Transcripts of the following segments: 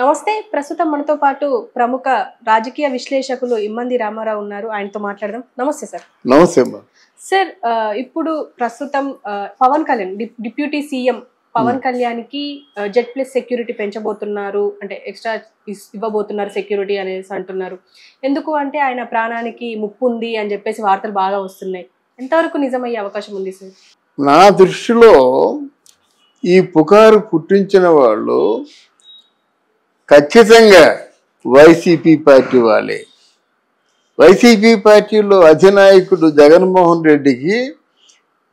నమస్తే. ప్రస్తుతం మనతో పాటు ప్రముఖ రాజకీయ విశ్లేషకులు ఇమ్మంది రామారావు ఉన్నారు. ఆయనతో మాట్లాడదాం. నమస్తే సార్. నమస్తే అమ్మా. సార్, ఇప్పుడు ప్రస్తుతం పవన్ కళ్యాణ్ డిప్యూటీ సీఎం పవన్ కళ్యాణ్కి Z+ సెక్యూరిటీ పెంచబోతున్నారు, అంటే ఎక్స్ట్రా ఇవ్వబోతున్నారు సెక్యూరిటీ అనేసి అంటున్నారు. ఎందుకు అంటే ఆయన ప్రాణానికి ముప్పు ఉంది అని చెప్పేసి వార్తలు బాగా వస్తున్నాయి. ఎంతవరకు నిజమయ్యే అవకాశం ఉంది సార్? నా దృష్టిలో ఈ పుకారు పుట్టించిన వాళ్ళు ఖచ్చితంగా వైసీపీ పార్టీ వాళ్ళే. వైసీపీ పార్టీలో అధినాయకుడు జగన్మోహన్ రెడ్డికి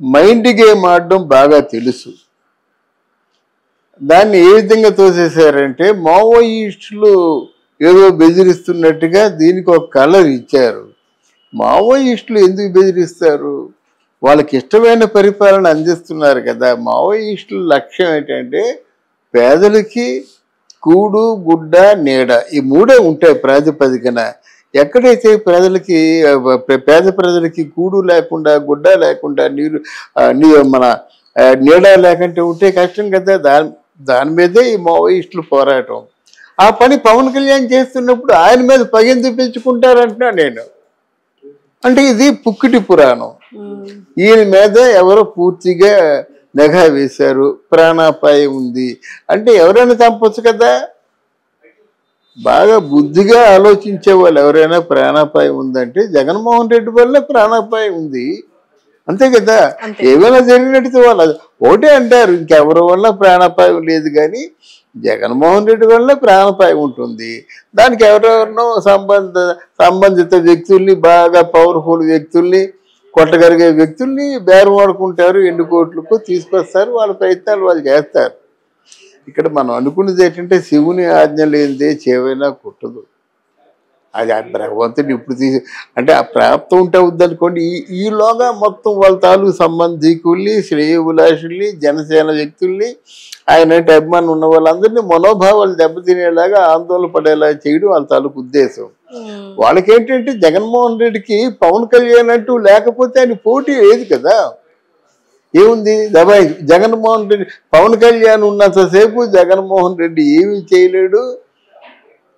మైండ్ గేమ్ ఆడడం బాగా తెలుసు. దాన్ని ఏ విధంగా తోసేశారంటే, మావోయిస్టులు ఏదో బెదిరిస్తున్నట్టుగా దీనికి ఒక కలర్ ఇచ్చారు. మావోయిస్టులు ఎందుకు బెదిరిస్తారు? వాళ్ళకి ఇష్టమైన పరిపాలన అందిస్తున్నారు కదా. మావోయిస్టుల లక్ష్యం ఏంటంటే పేదలకి కూడు గుడ్డ నీడ ఈ మూడే ఉంటాయి ప్రాతిపదికన. ఎక్కడైతే పేద ప్రజలకి కూడు లేకుండా గుడ్డ లేకుండా మన నీడ లేకుంటే ఉంటే కష్టం కదా. దాని మీదే ఈ మావోయిస్టులు పోరాటం. ఆ పని పవన్ కళ్యాణ్ చేస్తున్నప్పుడు ఆయన మీద పగెందు పెంచుకుంటారంటున్నా నేను. అంటే ఇది పుక్కిటి పురాణం. ఈయన మీద ఎవరో పూర్తిగా నిఘా వేశారు, ప్రాణాపాయం ఉంది అంటే ఎవరైనా చంపొచ్చు కదా. బాగా బుద్ధిగా ఆలోచించే వాళ్ళు ఎవరైనా ప్రాణాపాయం ఉందంటే జగన్మోహన్ రెడ్డి వల్ల ప్రాణాపాయం ఉంది, అంతే కదా. ఏమైనా జరిగినట్టు వాళ్ళు ఒకటే అంటారు, ఇంకెవరి వల్ల ప్రాణాపాయం లేదు, కానీ జగన్మోహన్ రెడ్డి వల్ల ప్రాణాపాయం ఉంటుంది. దానికి ఎవరెవరినో సంబంధిత వ్యక్తుల్ని, బాగా పవర్ఫుల్ వ్యక్తుల్ని, కొట్టగలిగే వ్యక్తుల్ని బేరం ఆడుకుంటారు, ఎన్ని కోట్లకు తీసుకొస్తారు, వాళ్ళ ప్రయత్నాలు వాళ్ళు చేస్తారు. ఇక్కడ మనం అనుకున్నది ఏంటంటే శివుని ఆజ్ఞ లేనిదే చేవైనా కుట్టదు. అది భగవంతుని ఇప్పుడు అంటే ఆ ప్రాప్తం ఉంటే వద్దనుకోండి. ఈలోగా మొత్తం వాళ్ళ తాలూకు సంబంధికుల్ని, శ్రేయోభిలాషుల్ని, జనసేన వ్యక్తుల్ని, ఆయన అంటే అభిమానం ఉన్న వాళ్ళందరినీ మనోభావాలు దెబ్బతినేలాగా ఆందోళన పడేలా చేయడం వాళ్ళ తాలూకు ఉద్దేశం. వాళ్ళకేంటంటే జగన్మోహన్ రెడ్డికి పవన్ కళ్యాణ్ అంటూ లేకపోతే ఆయన పోటీ లేదు కదా. ఏముంది దబాయి జగన్మోహన్ రెడ్డి, పవన్ కళ్యాణ్ ఉన్నంతసేపు జగన్మోహన్ రెడ్డి ఏమీ చేయలేడు.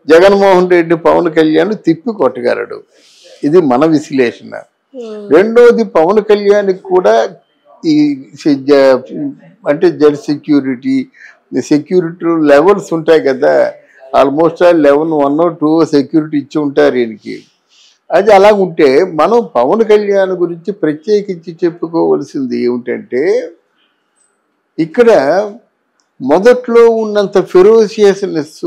జగన్మోహన్ రెడ్డి పవన్ కళ్యాణ్ తిప్పి కొట్టగలడు. ఇది మన విశ్లేషణ. రెండోది, పవన్ కళ్యాణ్కి కూడా ఈ అంటే సెక్యూరిటీ లెవెల్స్ ఉంటాయి కదా. ఆల్మోస్ట్ 11, 1 or 2 సెక్యూరిటీ ఇచ్చి ఉంటారు ఈయనకి. అది అలాగుంటే మనం పవన్ కళ్యాణ్ గురించి ప్రత్యేకించి చెప్పుకోవలసింది ఏమిటంటే, ఇక్కడ మొదట్లో ఉన్నంత ఫెరోషియస్నెస్,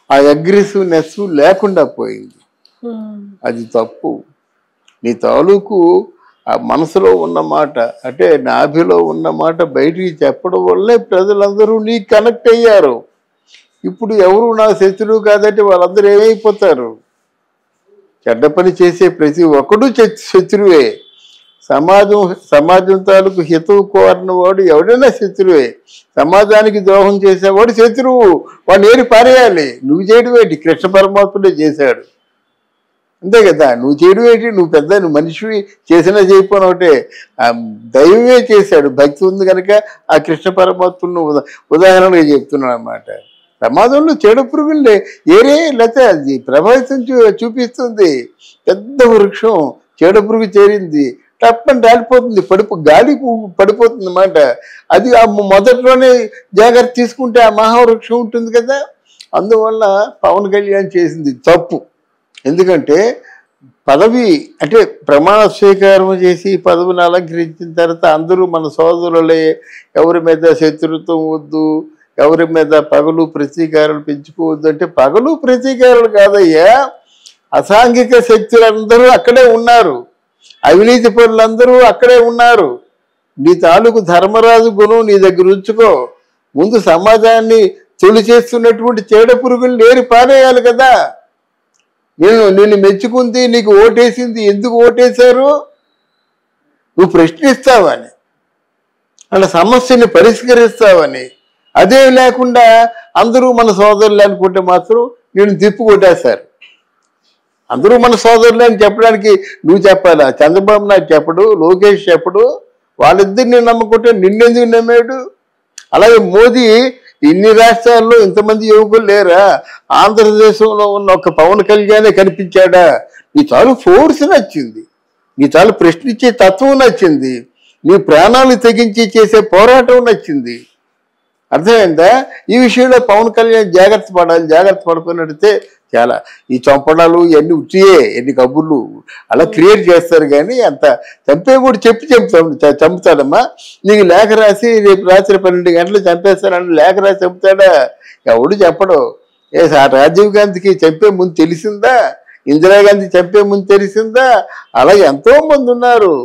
ఆ అగ్రెసివ్నెస్ లేకుండా పోయింది. అది తప్పు. నీ తాలూకు ఆ మనసులో ఉన్న మాట, అంటే నాభిలో ఉన్న మాట బయటికి చెప్పడం వల్లే ప్రజలందరూ నీకు కనెక్ట్ అయ్యారు. ఇప్పుడు ఎవరు నా శత్రువు కాదంటే వాళ్ళందరూ ఏమైపోతారు? చెడ్డ పని చేసే ప్రతి ఒక్కడు శత్రువే. సమాజం తాలూకు హితవు కోరిన వాడు ఎవడైనా శత్రువే. సమాజానికి ద్రోహం చేసేవాడు శత్రువు. వాడు ఏరి పారేయాలి. నువ్వు చేయడం ఏంటి? కృష్ణ పరమాత్ముడే చేశాడు, అంతే కదా. నువ్వు చేయడం ఏంటి? నువ్వు మనిషివి చేసినా చేయకపోయినా ఒకటే. దైవమే చేశాడు. భక్తి ఉంది కనుక ఆ కృష్ణ పరమాత్మును ఉదాహరణగా చెప్తున్నాడు అన్నమాట. సమాజంలో చెడు పురుగులే ఏరే లేకపోతే అది ప్రభావితం చూపిస్తుంది. పెద్ద వృక్షం చెడు పురుగు చేరింది, టప్పని రాలిపోతుంది, గాలి పడిపోతుంది అన్నమాట. అది ఆ మొదట్లోనే జాగ్రత్త తీసుకుంటే ఆ మహావృక్షం ఉంటుంది కదా. అందువల్ల పవన్ కళ్యాణ్ చేసింది తప్పు. ఎందుకంటే పదవి అంటే ప్రమాణ స్వీకారం చేసి పదవిని అలంకరించిన తర్వాత అందరూ మన సోదరులే, ఎవరి మీద శత్రుత్వం వద్దు, ఎవరి మీద పగలు ప్రతీకారాలు పెంచుకోవద్దు అంటే పగలు ప్రతీకారాలు కాదయ్యా. అసాంఘిక శక్తులందరూ అక్కడే ఉన్నారు, అవినీతి పనులందరూ అక్కడే ఉన్నారు. నీ తాలూకు ధర్మరాజు గుణం నీ దగ్గర ఉంచుకో. ముందు సమాజాన్ని తొలి చేస్తున్నటువంటి చెడ పురుగులు లేరి పారేయాలి కదా. నిన్ను మెచ్చుకుంది, నీకు ఓటేసింది, ఎందుకు ఓటేశారు? నువ్వు ప్రశ్నిస్తావని, అలా సమస్యని పరిష్కరిస్తావని. అదే లేకుండా అందరూ మన సోదరులు అనుకుంటే మాత్రం నేను తిప్పు కొట్టేస్తారు. అందరూ మన సోదరులే అని చెప్పడానికి నువ్వు చెప్పాలా? చంద్రబాబు నాయుడు చెప్పడు, లోకేష్ చెప్పడు. వాళ్ళిద్దరిని నమ్ముకుంటే నిన్నెందుకు నమ్మాడు? అలాగే మోదీ ఇన్ని రాష్ట్రాల్లో ఇంతమంది యువకులు లేరా? ఆంధ్రదేశంలో ఉన్న ఒక పవన్ కళ్యాణే కనిపించాడా? నీ చాలు ఫోర్స్ నచ్చింది, నీ చాలు ప్రశ్నించే తత్వం నచ్చింది, నీ ప్రాణాలు తెగించి చేసే పోరాటం నచ్చింది. అర్థమైందా? ఈ విషయంలో పవన్ కళ్యాణ్ జాగ్రత్త పడాలి. జాగ్రత్త పడుకున్నట్టయితే చాలా ఈ చంపడాలు ఇవన్నీ ఉట్టియే, ఎన్ని కబుర్లు అలా క్రియేట్ చేస్తారు. కానీ అంత చంపే కూడా చంపుతాడమ్మా. నీకు లేఖ రాసి రేపు రాత్రి 12 గంటలు చంపేస్తానని లేఖ రాసి చంపుతాడా? ఎవడు చెప్పడు. రాజీవ్ గాంధీకి చంపే ముందు తెలిసిందా? ఇందిరాగాంధీ చంపే ముందు తెలిసిందా? అలా ఎంతో మంది ఉన్నారు.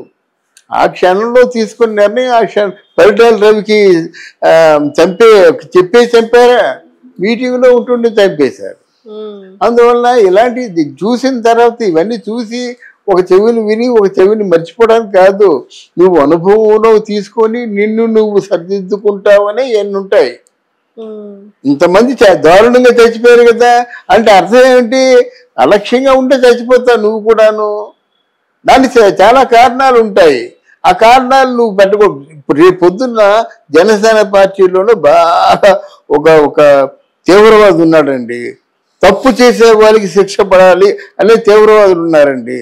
ఆ క్షణంలో తీసుకున్న నిర్ణయం ఆ క్షణం. పరిటాల రవికి చంపారా? మీటింగ్లో ఉంటుండే చంపేశారు. అందువల్ల ఇలాంటి చూసిన తర్వాత ఇవన్నీ చూసి ఒక చెవిని విని ఒక చెవిని మర్చిపోవడానికి కాదు, నువ్వు అనుభవంలో తీసుకొని నిన్ను నువ్వు సరిదిద్దుకుంటావనే ఎన్ని ఉంటాయి. ఇంతమంది దారుణంగా చచ్చిపోయారు కదా అంటే అర్థం ఏమిటి? అలక్ష్యంగా ఉంటే చచ్చిపోతావు నువ్వు కూడాను. దానికి చాలా కారణాలు ఉంటాయి. ఆ కారణాలు నువ్వు పెట్టుకో. ఇప్పుడు రేపు పొద్దున్న జనసేన పార్టీలోనే బాగా ఒక తీవ్రవాది ఉన్నాడండి. తప్పు చేసే వాళ్ళకి శిక్ష పడాలి అనే తీవ్రవాదులు ఉన్నారండి.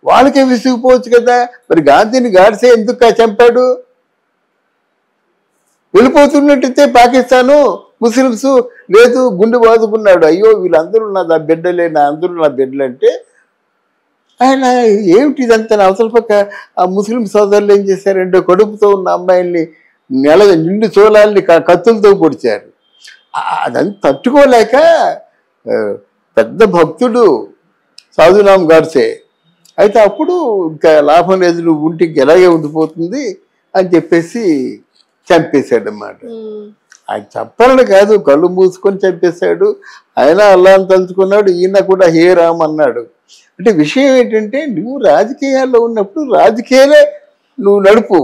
వాళ్ళకే విసిగిపోవచ్చు కదా. మరి గాంధీని గాడ్సే ఎందుకు చంపాడు? వెళ్ళిపోతున్నట్టయితే పాకిస్తాను ముస్లిమ్స్ లేదు గుండె బాదుకున్నాడు. అయ్యో వీళ్ళందరూ నా బిడ్డలే, అందరూ నా బిడ్డలు అంటే ఆయన ఏమిటి ఇదంతా? అవతల పక్క ఆ ముస్లిం సోదరులు ఏం చేశారంటే కడుపుతో ఉన్న అమ్మాయిల్ని నిండు చోళాల్ని కత్తులతో పొడిచారు. అదంతా తట్టుకోలేక పెద్ద భక్తుడు సాధురామ్ గాడ్సే అయితే అప్పుడు ఇంకా లాభం లేదు, నువ్వు ఉంటే ఎలాగే ఉండిపోతుంది అని చెప్పేసి చంపేశాడు అన్నమాట. ఆయన చంపాలని కాదు, కళ్ళు మూసుకొని చంపేశాడు. ఆయన అల్లాని తలుచుకున్నాడు, ఈయన కూడా హే రామ్ అన్నాడు. అంటే విషయం ఏంటంటే నువ్వు రాజకీయాల్లో ఉన్నప్పుడు రాజకీయాలే నువ్వు నడుపు.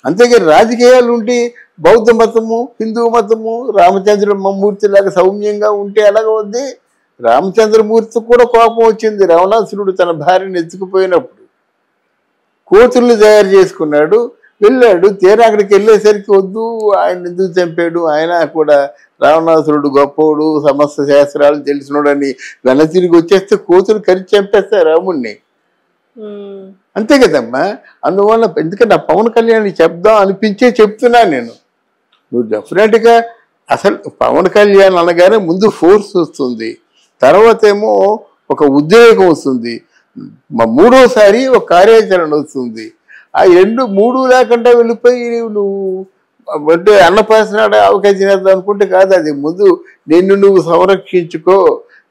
అంతేగాని రాజకీయాలు ఉండి బౌద్ధ మతము హిందూ మతము రామచంద్రమూర్తి లాగా సౌమ్యంగా ఉంటే ఎలాగ ఉంది? రామచంద్రమూర్తి కూడా కోపం వచ్చింది. రావణాసురుడు తన భార్యను ఎత్తుకుపోయినప్పుడు కోతుల్ని తయారు చేసుకున్నాడు, వెళ్ళాడు. తీరా అక్కడికి వెళ్ళేసరికి వద్దు, ఆయన ఎందుకు చంపాడు? ఆయన కూడా రావణాసురుడు గొప్పవాడు, సమస్త శాస్త్రాలు తెలిసినోడు అని వెన తిరిగి వచ్చేస్తే కోతులు కరిచి చంపేస్తారు రాముణ్ణి. అంతే కదమ్మా. అందువల్ల ఎందుకంటే ఆ పవన్ కళ్యాణ్ చెప్దాం అనిపించే చెప్తున్నాను నేను. నువ్వు డెఫినెట్గా అసలు పవన్ కళ్యాణ్ అనగానే ముందు ఫోర్స్ వస్తుంది, తర్వాత ఏమో ఒక ఉద్రేకం వస్తుంది, మూడోసారి ఒక కార్యాచరణ వస్తుంది. ఆ 2, 3 లేకుండా వెళ్ళిపోయి నువ్వు అంటే అన్నపాసనాడ అవకాశం చేద్దాం అనుకుంటే కాదు. అది ముందు నిన్ను నువ్వు సంరక్షించుకో,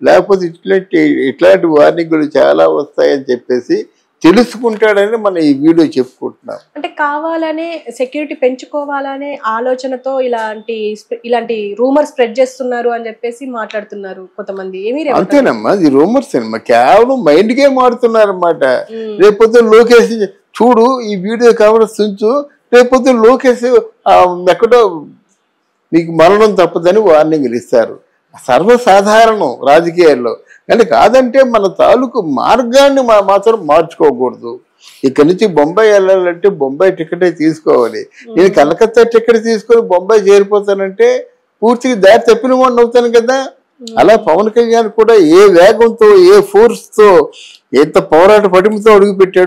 లేకపోతే ఇట్లాంటి వార్నింగులు చాలా వస్తాయని చెప్పేసి తెలుసుకుంటాడని మనం ఈ వీడియో చెప్పుకుంటున్నాం. అంటే కావాలనే సెక్యూరిటీ పెంచుకోవాలనే ఆలోచనతో ఇలాంటి రూమర్ స్ప్రెడ్ చేస్తున్నారు అని చెప్పేసి మాట్లాడుతున్నారు కొంతమంది. అంతేనమ్మా, ఇది రూమర్స్ అన్నమా, కేవలం మైండ్ గేమ్ ఆడుతున్నారు అన్నమాట. రేపొద్దు లోకేష్ చూడు ఈ వీడియో కవరేజ్ ఉంచు, రేపొద్దు లోకేష్ ఎక్కడో నీకు మరణం తప్పదని వార్నింగ్లు ఇస్తారు. సర్వసాధారణం రాజకీయాల్లో. కానీ కాదంటే మన తాలూకు మార్గాన్ని మాత్రం మార్చుకోకూడదు. ఇక్కడి నుంచి బొంబాయి వెళ్ళాలంటే బొంబాయి టికెటే తీసుకోవాలి. నేను కలకత్తా టికెట్ తీసుకొని బొంబాయి చేరిపోతానంటే పూర్తిగా దారి తప్పిన వాడిని అవుతాను కదా. అలా పవన్ కళ్యాణ్ కూడా ఏ వేగంతో ఏ ఫోర్స్తో ఎంత పోరాట పటిమతో అడుగుపెట్టాడు.